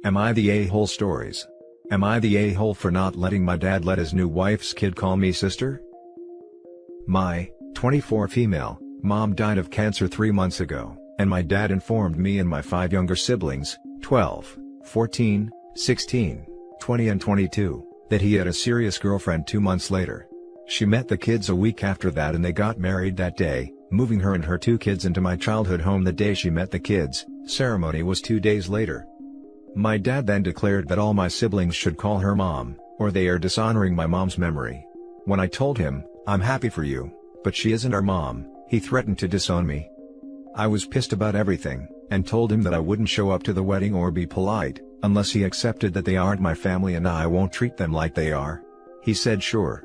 Am I the a-hole stories? Am I the a-hole for not letting my dad let his new wife's kid call me sister? My 24 female mom died of cancer 3 months ago, and my dad informed me and my 5 younger siblings, 12, 14, 16, 20 and 22, that he had a serious girlfriend 2 months later. She met the kids a week after that and they got married that day, moving her and her 2 kids into my childhood home the day she met the kids. Ceremony was 2 days later. My dad then declared that all my siblings should call her mom, or they are dishonoring my mom's memory. When I told him, "I'm happy for you, but she isn't our mom," he threatened to disown me. I was pissed about everything, and told him that I wouldn't show up to the wedding or be polite, unless he accepted that they aren't my family and I won't treat them like they are. He said sure.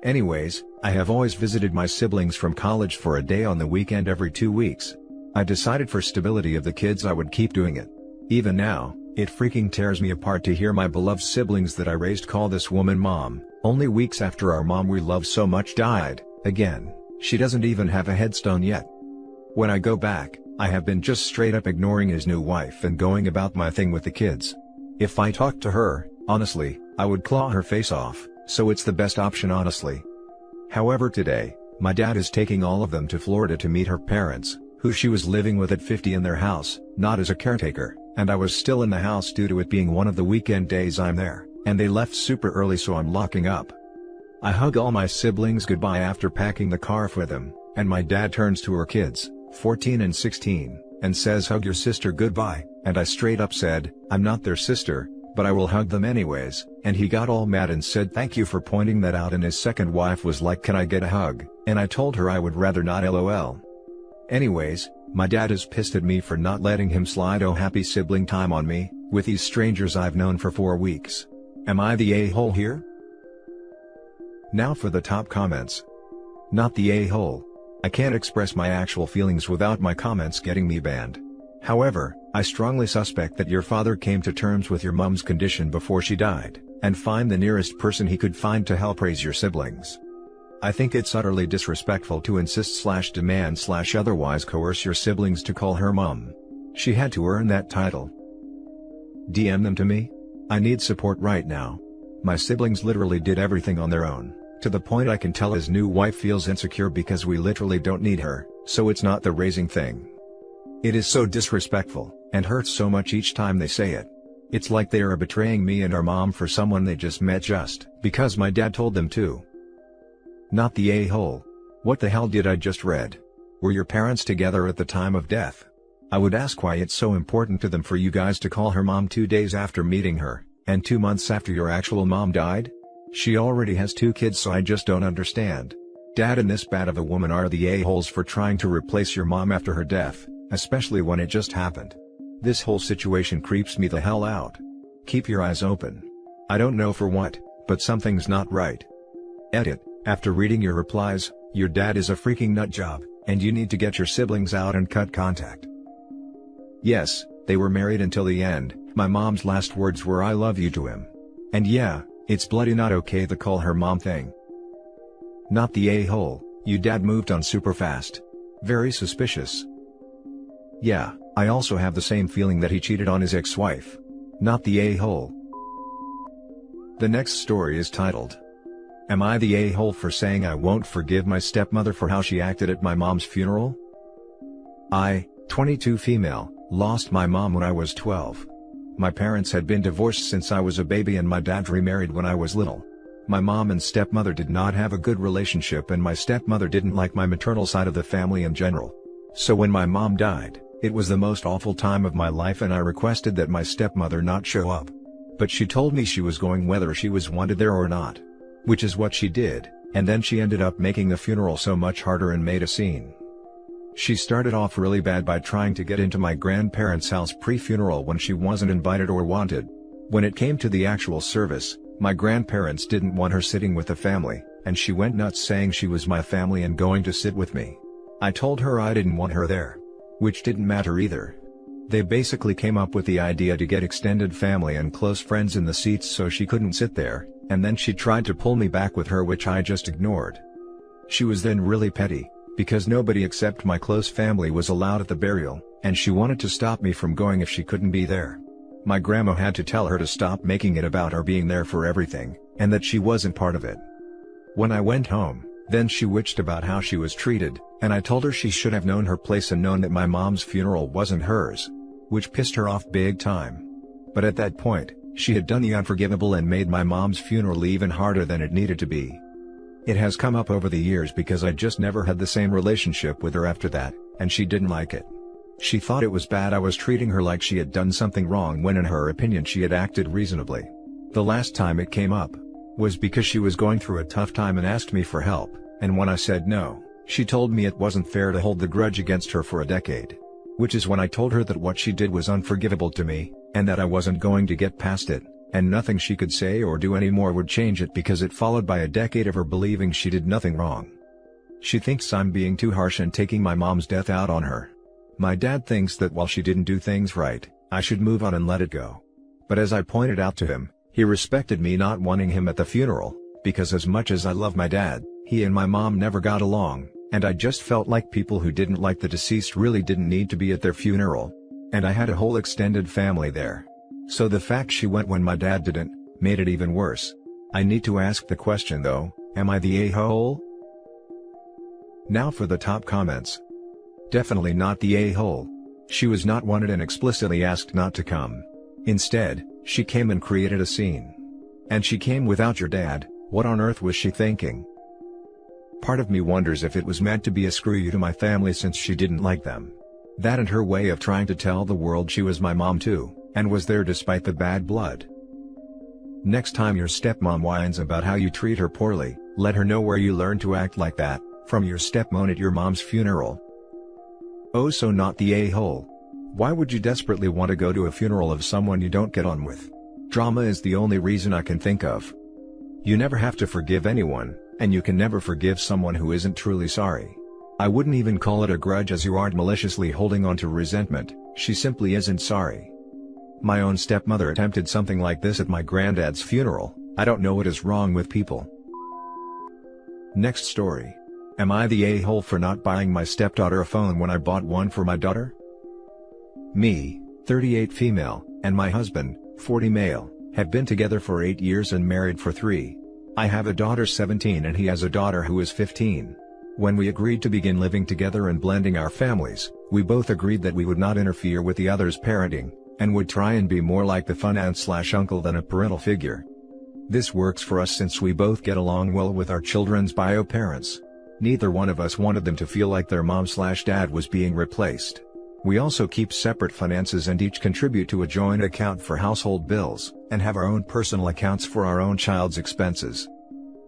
Anyways, I have always visited my siblings from college for a day on the weekend every 2 weeks. I decided for stability of the kids I would keep doing it. Even now, it freaking tears me apart to hear my beloved siblings that I raised call this woman mom, only weeks after our mom we loved so much died. Again, she doesn't even have a headstone yet. When I go back, I have been just straight up ignoring his new wife and going about my thing with the kids. If I talked to her, honestly, I would claw her face off, so it's the best option honestly. However, today, my dad is taking all of them to Florida to meet her parents, who she was living with at 50 in their house, not as a caretaker, and I was still in the house due to it being one of the weekend days I'm there, and they left super early so I'm locking up. I hug all my siblings goodbye after packing the car for them, and my dad turns to her kids, 14 and 16, and says hug your sister goodbye, and I straight up said, I'm not their sister, but I will hug them anyways, and he got all mad and said thank you for pointing that out and his second wife was like can I get a hug, and I told her I would rather not lol. Anyways, my dad is pissed at me for not letting him slide oh happy sibling time on me, with these strangers I've known for 4 weeks. Am I the a-hole here? Now for the top comments. Not the a-hole. I can't express my actual feelings without my comments getting me banned. However, I strongly suspect that your father came to terms with your mom's condition before she died, and find the nearest person he could find to help raise your siblings. I think it's utterly disrespectful to insist/demand/otherwise coerce your siblings to call her mom. She had to earn that title. DM them to me. I need support right now. My siblings literally did everything on their own, to the point I can tell his new wife feels insecure because we literally don't need her, so it's not the raising thing. It is so disrespectful, and hurts so much each time they say it. It's like they are betraying me and our mom for someone they just met just because my dad told them to. Not the a-hole. What the hell did I just read? Were your parents together at the time of death? I would ask why it's so important to them for you guys to call her mom 2 days after meeting her, and 2 months after your actual mom died? She already has 2 kids so I just don't understand. Dad and this bad of a woman are the a-holes for trying to replace your mom after her death, especially when it just happened. This whole situation creeps me the hell out. Keep your eyes open. I don't know for what, but something's not right. Edit. After reading your replies, your dad is a freaking nutjob, and you need to get your siblings out and cut contact. Yes, they were married until the end. My mom's last words were I love you to him. And yeah, it's bloody not okay the call her mom thing. Not the a-hole. You dad moved on super fast. Very suspicious. Yeah, I also have the same feeling that he cheated on his ex-wife. Not the a-hole. The next story is titled, Am I the a-hole for saying I won't forgive my stepmother for how she acted at my mom's funeral? I, 22 female, lost my mom when I was 12. My parents had been divorced since I was a baby and my dad remarried when I was little. My mom and stepmother did not have a good relationship and my stepmother didn't like my maternal side of the family in general. So when my mom died, it was the most awful time of my life and I requested that my stepmother not show up. But she told me she was going whether she was wanted there or not. Which is what she did, and then she ended up making the funeral so much harder and made a scene. She started off really bad by trying to get into my grandparents' house pre-funeral when she wasn't invited or wanted. When it came to the actual service, my grandparents didn't want her sitting with the family, and she went nuts saying she was my family and going to sit with me. I told her I didn't want her there. Which didn't matter either. They basically came up with the idea to get extended family and close friends in the seats so she couldn't sit there, and then she tried to pull me back with her which I just ignored. She was then really petty, because nobody except my close family was allowed at the burial, and she wanted to stop me from going if she couldn't be there. My grandma had to tell her to stop making it about her being there for everything, and that she wasn't part of it. When I went home, then she witched about how she was treated, and I told her she should have known her place and known that my mom's funeral wasn't hers. Which pissed her off big time. But at that point, she had done the unforgivable and made my mom's funeral even harder than it needed to be. It has come up over the years because I just never had the same relationship with her after that, and she didn't like it. She thought it was bad I was treating her like she had done something wrong when in her opinion she had acted reasonably. The last time it came up was because she was going through a tough time and asked me for help, and when I said no, she told me it wasn't fair to hold the grudge against her for a decade. Which is when I told her that what she did was unforgivable to me, and that I wasn't going to get past it, and nothing she could say or do anymore would change it because it followed by a decade of her believing she did nothing wrong. She thinks I'm being too harsh and taking my mom's death out on her. My dad thinks that while she didn't do things right, I should move on and let it go. But as I pointed out to him, he respected me not wanting him at the funeral, because as much as I love my dad, he and my mom never got along, and I just felt like people who didn't like the deceased really didn't need to be at their funeral. And I had a whole extended family there. So the fact she went when my dad didn't, made it even worse. I need to ask the question though, am I the a-hole? Now for the top comments. Definitely not the a-hole. She was not wanted and explicitly asked not to come. Instead, she came and created a scene. And she came without your dad. What on earth was she thinking? Part of me wonders if it was meant to be a screw you to my family since she didn't like them. That and her way of trying to tell the world she was my mom too, and was there despite the bad blood. Next time your stepmom whines about how you treat her poorly, let her know where you learned to act like that, from your stepmom at your mom's funeral. Oh, so not the a-hole. Why would you desperately want to go to a funeral of someone you don't get on with? Drama is the only reason I can think of. You never have to forgive anyone, and you can never forgive someone who isn't truly sorry. I wouldn't even call it a grudge as you aren't maliciously holding on to resentment, she simply isn't sorry. My own stepmother attempted something like this at my granddad's funeral. I don't know what is wrong with people. Next story. Am I the a-hole for not buying my stepdaughter a phone when I bought one for my daughter? Me, 38 female, and my husband, 40 male, have been together for 8 years and married for 3. I have a daughter 17 and he has a daughter who is 15. When we agreed to begin living together and blending our families, we both agreed that we would not interfere with the other's parenting, and would try and be more like the fun aunt/uncle than a parental figure. This works for us since we both get along well with our children's bio parents. Neither one of us wanted them to feel like their mom/dad was being replaced. We also keep separate finances and each contribute to a joint account for household bills, and have our own personal accounts for our own child's expenses.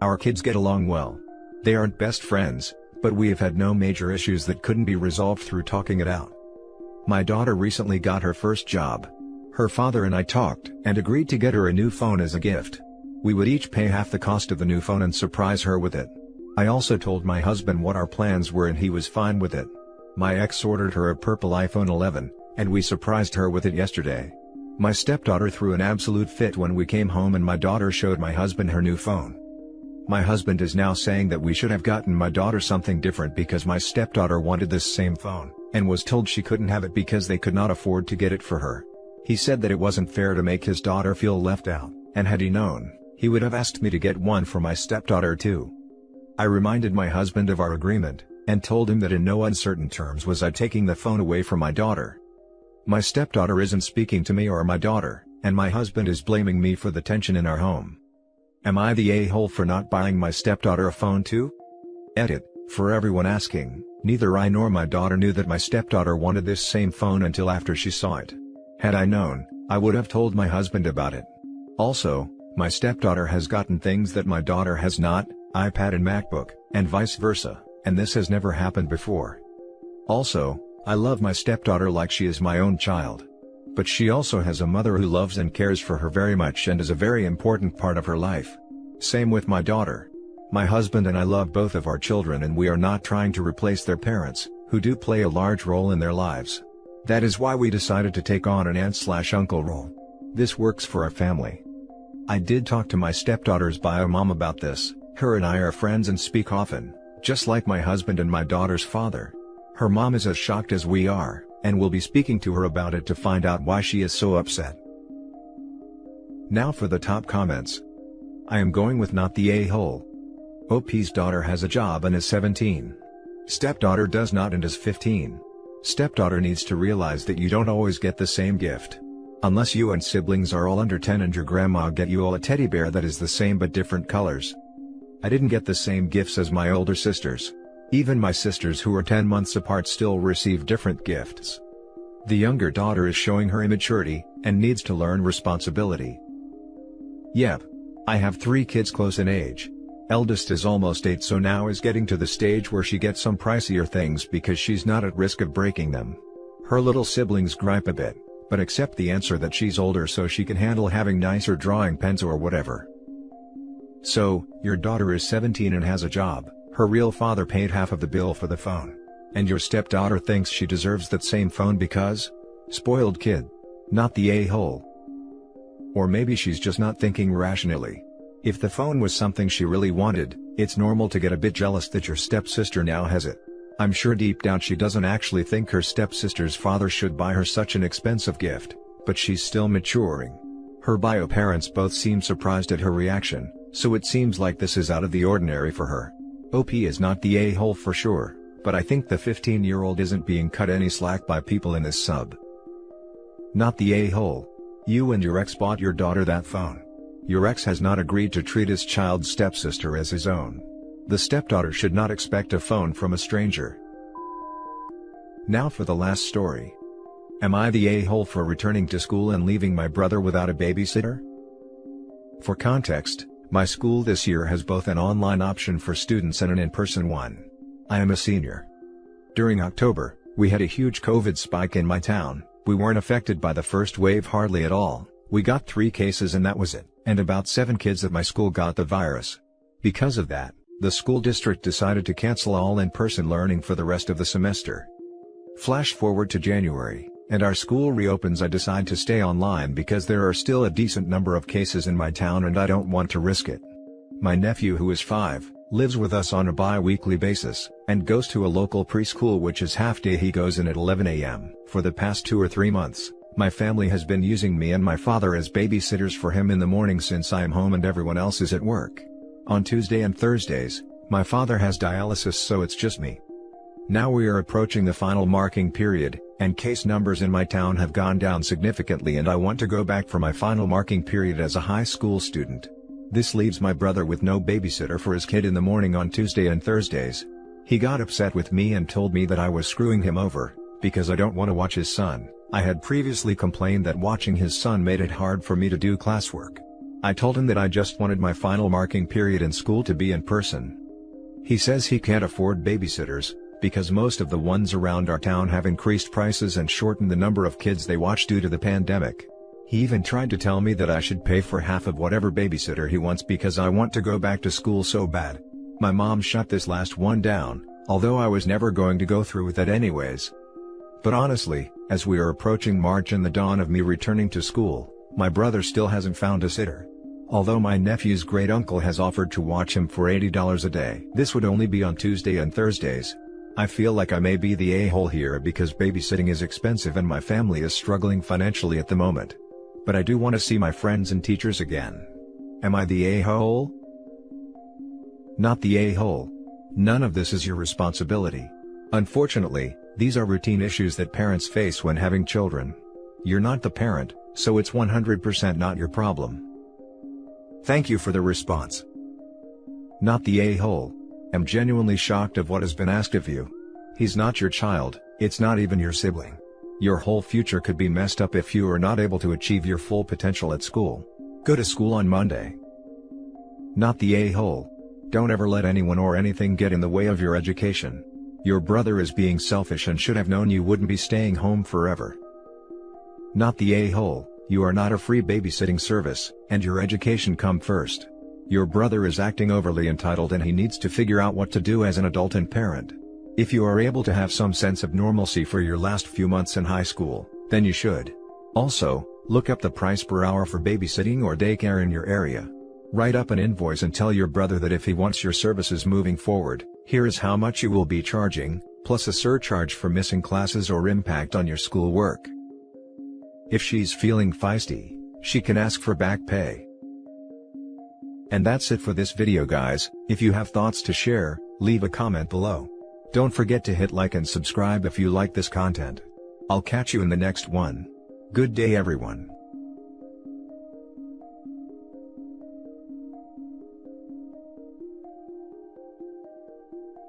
Our kids get along well. They aren't best friends, but we have had no major issues that couldn't be resolved through talking it out. My daughter recently got her first job. Her father and I talked and agreed to get her a new phone as a gift. We would each pay half the cost of the new phone and surprise her with it. I also told my husband what our plans were and he was fine with it. My ex ordered her a purple iPhone 11, and we surprised her with it yesterday. My stepdaughter threw an absolute fit when we came home and my daughter showed my husband her new phone. My husband is now saying that we should have gotten my daughter something different because my stepdaughter wanted this same phone, and was told she couldn't have it because they could not afford to get it for her. He said that it wasn't fair to make his daughter feel left out, and had he known, he would have asked me to get one for my stepdaughter too. I reminded my husband of our agreement, and told him that in no uncertain terms was I taking the phone away from my daughter. My stepdaughter isn't speaking to me or my daughter, and my husband is blaming me for the tension in our home. Am I the a-hole for not buying my stepdaughter a phone too? Edit, for everyone asking, neither I nor my daughter knew that my stepdaughter wanted this same phone until after she saw it. Had I known, I would have told my husband about it. Also, my stepdaughter has gotten things that my daughter has not, iPad and MacBook, and vice versa, and this has never happened before. Also, I love my stepdaughter like she is my own child. But she also has a mother who loves and cares for her very much and is a very important part of her life. Same with my daughter. My husband and I love both of our children and we are not trying to replace their parents, who do play a large role in their lives. That is why we decided to take on an aunt/uncle role. This works for our family. I did talk to my stepdaughter's bio mom about this. Her and I are friends and speak often, just like my husband and my daughter's father. Her mom is as shocked as we are, and will be speaking to her about it to find out why she is so upset. Now for the top comments. I am going with not the a-hole. OP's daughter has a job and is 17. Stepdaughter does not and is 15. Stepdaughter needs to realize that you don't always get the same gift. Unless you and siblings are all under 10 and your grandma get you all a teddy bear that is the same but different colors. I didn't get the same gifts as my older sisters. Even my sisters who are 10 months apart still receive different gifts. The younger daughter is showing her immaturity, and needs to learn responsibility. Yep. I have 3 kids close in age. Eldest is almost 8, so now is getting to the stage where she gets some pricier things because she's not at risk of breaking them. Her little siblings gripe a bit, but accept the answer that she's older so she can handle having nicer drawing pens or whatever. So, your daughter is 17 and has a job, her real father paid half of the bill for the phone. And your stepdaughter thinks she deserves that same phone because? Spoiled kid. Not the a-hole. Or maybe she's just not thinking rationally. If the phone was something she really wanted, it's normal to get a bit jealous that your stepsister now has it. I'm sure deep down she doesn't actually think her stepsister's father should buy her such an expensive gift, but she's still maturing. Her bio parents both seem surprised at her reaction, so it seems like this is out of the ordinary for her. OP is not the a-hole for sure, but I think the 15-year-old isn't being cut any slack by people in this sub. Not the a-hole. You and your ex bought your daughter that phone. Your ex has not agreed to treat his child's stepsister as his own. The stepdaughter should not expect a phone from a stranger. Now for the last story. Am I the a-hole for returning to school and leaving my brother without a babysitter? For context, my school this year has both an online option for students and an in-person one. I am a senior. During October, we had a huge COVID spike in my town. We weren't affected by the first wave hardly at all. We got 3 cases and that was it, and about 7 kids at my school got the virus. Because of that, the school district decided to cancel all in-person learning for the rest of the semester. Flash forward to January, and our school reopens. I decide to stay online because there are still a decent number of cases in my town and I don't want to risk it. My nephew, who is 5, lives with us on a bi-weekly basis, and goes to a local preschool which is half-day. He goes in at 11 a.m. For the past 2 or 3 months, my family has been using me and my father as babysitters for him in the morning since I am home and everyone else is at work. On Tuesday and Thursdays, my father has dialysis, so it's just me. Now we are approaching the final marking period, and case numbers in my town have gone down significantly, and I want to go back for my final marking period as a high school student. This leaves my brother with no babysitter for his kid in the morning on Tuesday and Thursdays. He got upset with me and told me that I was screwing him over, because I don't want to watch his son. I had previously complained that watching his son made it hard for me to do classwork. I told him that I just wanted my final marking period in school to be in person. He says he can't afford babysitters, because most of the ones around our town have increased prices and shortened the number of kids they watch due to the pandemic. He even tried to tell me that I should pay for half of whatever babysitter he wants because I want to go back to school so bad. My mom shut this last one down, although I was never going to go through with it anyways. But honestly, as we are approaching March and the dawn of me returning to school, my brother still hasn't found a sitter. Although my nephew's great uncle has offered to watch him for $80 a day. This would only be on Tuesday and Thursdays. I feel like I may be the a-hole here because babysitting is expensive and my family is struggling financially at the moment. But I do want to see my friends and teachers again. Am I the a-hole? Not the a-hole. None of this is your responsibility. Unfortunately, these are routine issues that parents face when having children. You're not the parent, so it's 100% not your problem. Thank you for the response. Not the a-hole. I'm genuinely shocked of what has been asked of you. He's not your child, it's not even your sibling. Your whole future could be messed up if you are not able to achieve your full potential at school. Go to school on Monday. Not the a-hole. Don't ever let anyone or anything get in the way of your education. Your brother is being selfish and should have known you wouldn't be staying home forever. Not the a-hole. You are not a free babysitting service, and your education come first. Your brother is acting overly entitled and he needs to figure out what to do as an adult and parent. If you are able to have some sense of normalcy for your last few months in high school, then you should. Also, look up the price per hour for babysitting or daycare in your area. Write up an invoice and tell your brother that if he wants your services moving forward, here is how much you will be charging, plus a surcharge for missing classes or impact on your schoolwork. If she's feeling feisty, she can ask for back pay. And that's it for this video guys. If you have thoughts to share, leave a comment below. Don't forget to hit like and subscribe if you like this content. I'll catch you in the next one. Good day everyone.